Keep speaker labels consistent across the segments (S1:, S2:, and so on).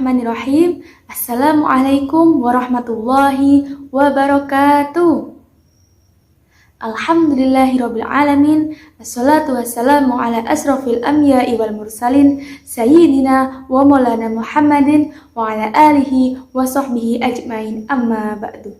S1: Bismillahirrahmanirrahim. Assalamualaikum warahmatullahi wabarakatuh. Alhamdulillahirabbil alamin. Assalatu wassalamu ala asrofil anbiya'i wal mursalin sayyidina wa maulana Muhammadin wa ala alihi wa sahbihi ajmain, amma ba'du.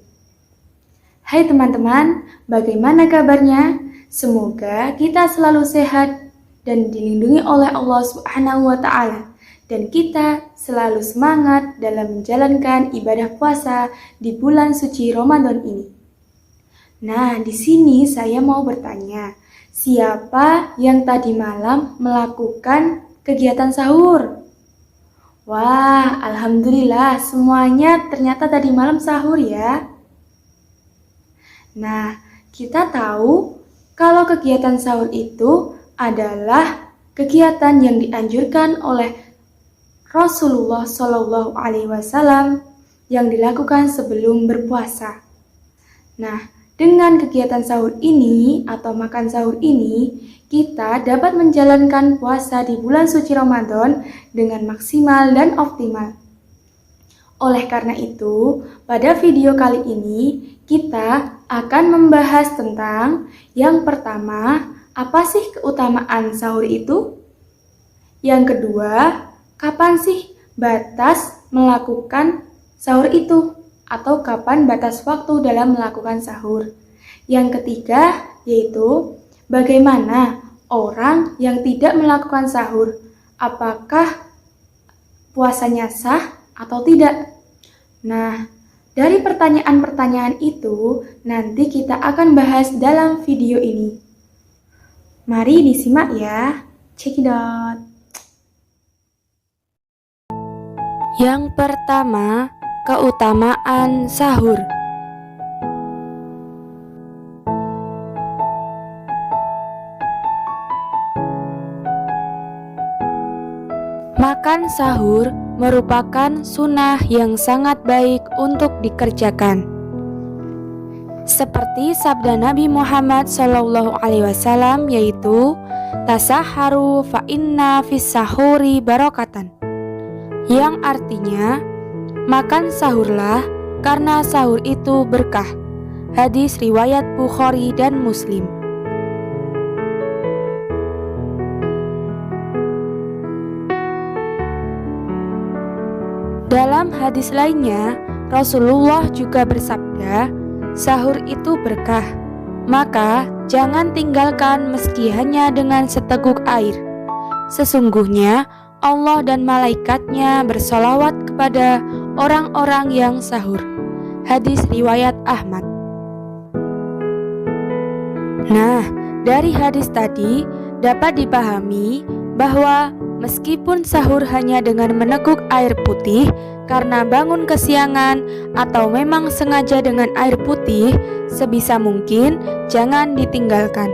S1: Hai teman-teman, bagaimana kabarnya? Semoga kita selalu sehat dan dilindungi oleh Allah Subhanahu wa taala, dan kita selalu semangat dalam menjalankan ibadah puasa di bulan suci Ramadan ini. Nah, di sini saya mau bertanya, siapa yang tadi malam melakukan kegiatan sahur? Wah, alhamdulillah semuanya ternyata tadi malam sahur ya. Nah, kita tahu kalau kegiatan sahur itu adalah kegiatan yang dianjurkan oleh Rasulullah Shallallahu Alaihi Wasallam yang dilakukan sebelum berpuasa. Nah, dengan kegiatan sahur ini atau makan sahur ini, kita dapat menjalankan puasa di bulan suci Ramadan dengan maksimal dan optimal. Oleh karena itu, pada video kali ini kita akan membahas tentang yang pertama, apa sih keutamaan sahur itu? Yang kedua, kapan sih batas melakukan sahur itu? Atau kapan batas waktu dalam melakukan sahur? Yang ketiga, yaitu bagaimana orang yang tidak melakukan sahur? Apakah puasanya sah atau tidak? Nah, dari pertanyaan-pertanyaan itu nanti kita akan bahas dalam video ini. Mari disimak ya. Check it out.
S2: Yang pertama, keutamaan sahur. Makan sahur merupakan sunnah yang sangat baik untuk dikerjakan. Seperti sabda Nabi Muhammad SAW, yaitu tasaharu fa inna fis sahuri barokatan, yang artinya makan sahurlah karena sahur itu berkah. Hadis riwayat Bukhari dan Muslim. Dalam hadis lainnya, Rasulullah juga bersabda, sahur itu berkah, maka jangan tinggalkan meski hanya dengan seteguk air. Sesungguhnya Allah dan malaikatnya bersolawat kepada orang-orang yang sahur. Hadis riwayat Ahmad. Nah, dari hadis tadi dapat dipahami bahwa meskipun sahur hanya dengan meneguk air putih karena bangun kesiangan atau memang sengaja dengan air putih, sebisa mungkin jangan ditinggalkan.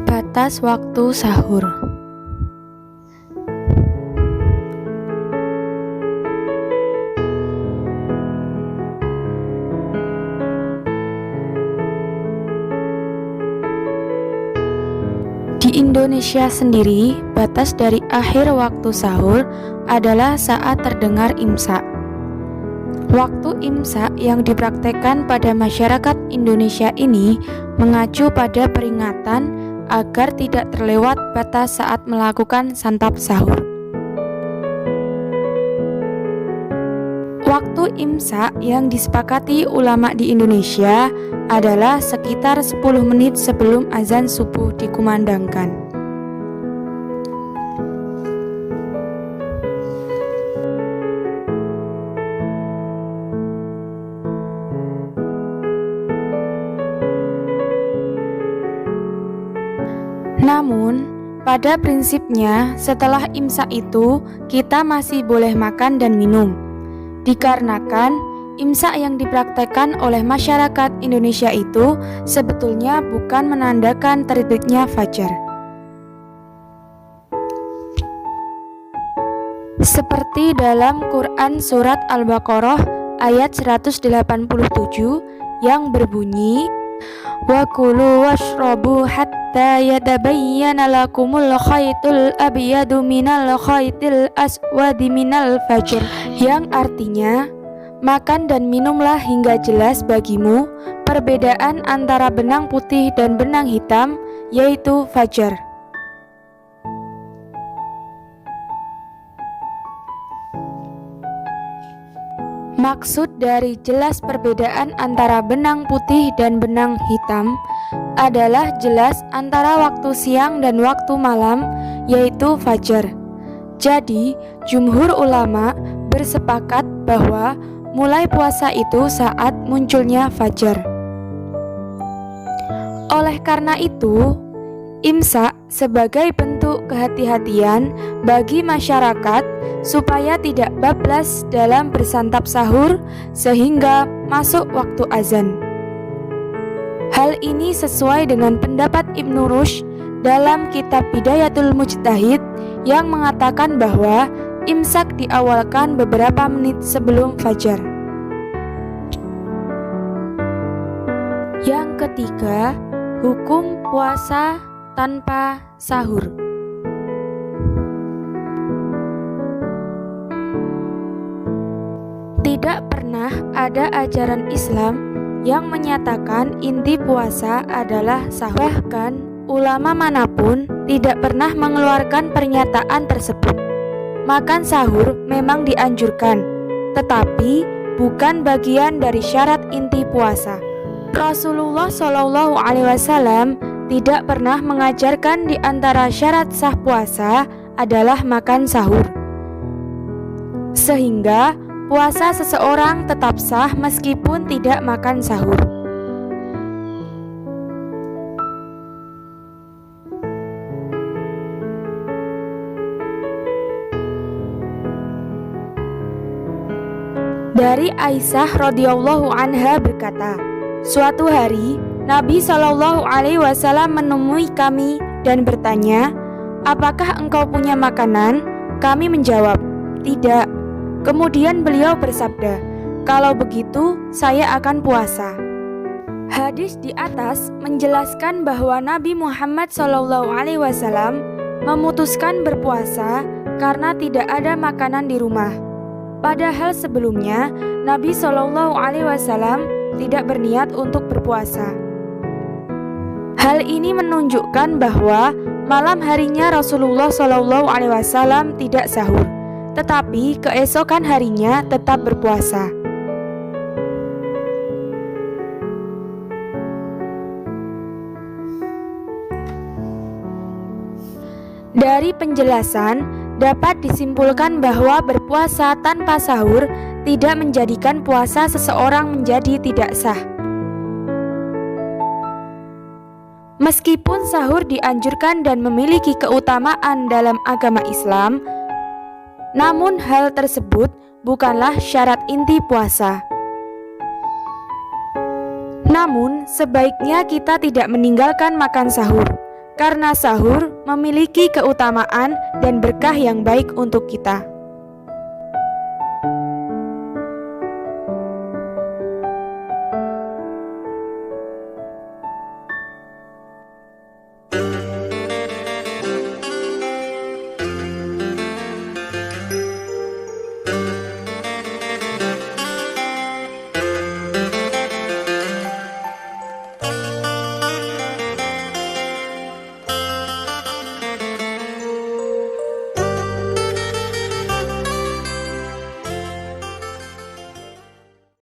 S2: Batas waktu sahur. Di Indonesia sendiri, batas dari akhir waktu sahur adalah saat terdengar imsak. Waktu imsak yang dipraktekkan pada masyarakat Indonesia ini mengacu pada peringatan agar tidak terlewat batas saat melakukan santap sahur. Waktu imsak yang disepakati ulama di Indonesia adalah sekitar 10 menit sebelum azan subuh dikumandangkan. Namun, pada prinsipnya setelah imsak itu kita masih boleh makan dan minum. Dikarenakan imsak yang dipraktekkan oleh masyarakat Indonesia itu sebetulnya bukan menandakan terbitnya fajar. Seperti dalam Quran Surat Al-Baqarah ayat 187 yang berbunyi, wa kulu washrabu hatta yatabayyana lakumul khaytul abyadu minal khaytil aswadi minal fajr, yang artinya, makan dan minumlah hingga jelas bagimu perbedaan antara benang putih dan benang hitam, yaitu fajar. Maksud dari jelas perbedaan antara benang putih dan benang hitam adalah jelas antara waktu siang dan waktu malam, yaitu fajar. Jadi, jumhur ulama bersepakat bahwa mulai puasa itu saat munculnya fajar. Oleh karena itu, imsak sebagai bentuk kehati-hatian bagi masyarakat supaya tidak bablas dalam bersantap sahur sehingga masuk waktu azan. Hal ini sesuai dengan pendapat Ibnu Rushd dalam kitab Bidayatul Mujtahid yang mengatakan bahwa imsak diawalkan beberapa menit sebelum fajar. Yang ketiga, hukum puasa tanpa sahur. Tidak pernah ada ajaran Islam yang menyatakan inti puasa adalah sahur. Bahkan ulama manapun tidak pernah mengeluarkan pernyataan tersebut. Makan sahur memang dianjurkan, tetapi bukan bagian dari syarat inti puasa. Rasulullah Shallallahu Alaihi Wasallam tidak pernah mengajarkan di antara syarat sah puasa adalah makan sahur, sehingga puasa seseorang tetap sah meskipun tidak makan sahur. Dari Aisyah radhiyallahu anha berkata, suatu hari Nabi Shallallahu Alaihi Wasallam menemui kami dan bertanya, apakah engkau punya makanan? Kami menjawab, tidak. Kemudian beliau bersabda, kalau begitu saya akan puasa. Hadis di atas menjelaskan bahwa Nabi Muhammad SAW memutuskan berpuasa karena tidak ada makanan di rumah. Padahal sebelumnya Nabi SAW tidak berniat untuk berpuasa. Hal ini menunjukkan bahwa malam harinya Rasulullah SAW tidak sahur, tetapi keesokan harinya tetap berpuasa. Dari penjelasan, dapat disimpulkan bahwa berpuasa tanpa sahur tidak menjadikan puasa seseorang menjadi tidak sah. Meskipun sahur dianjurkan dan memiliki keutamaan dalam agama Islam, namun hal tersebut bukanlah syarat inti puasa. Namun, sebaiknya kita tidak meninggalkan makan sahur, karena sahur memiliki keutamaan dan berkah yang baik untuk kita.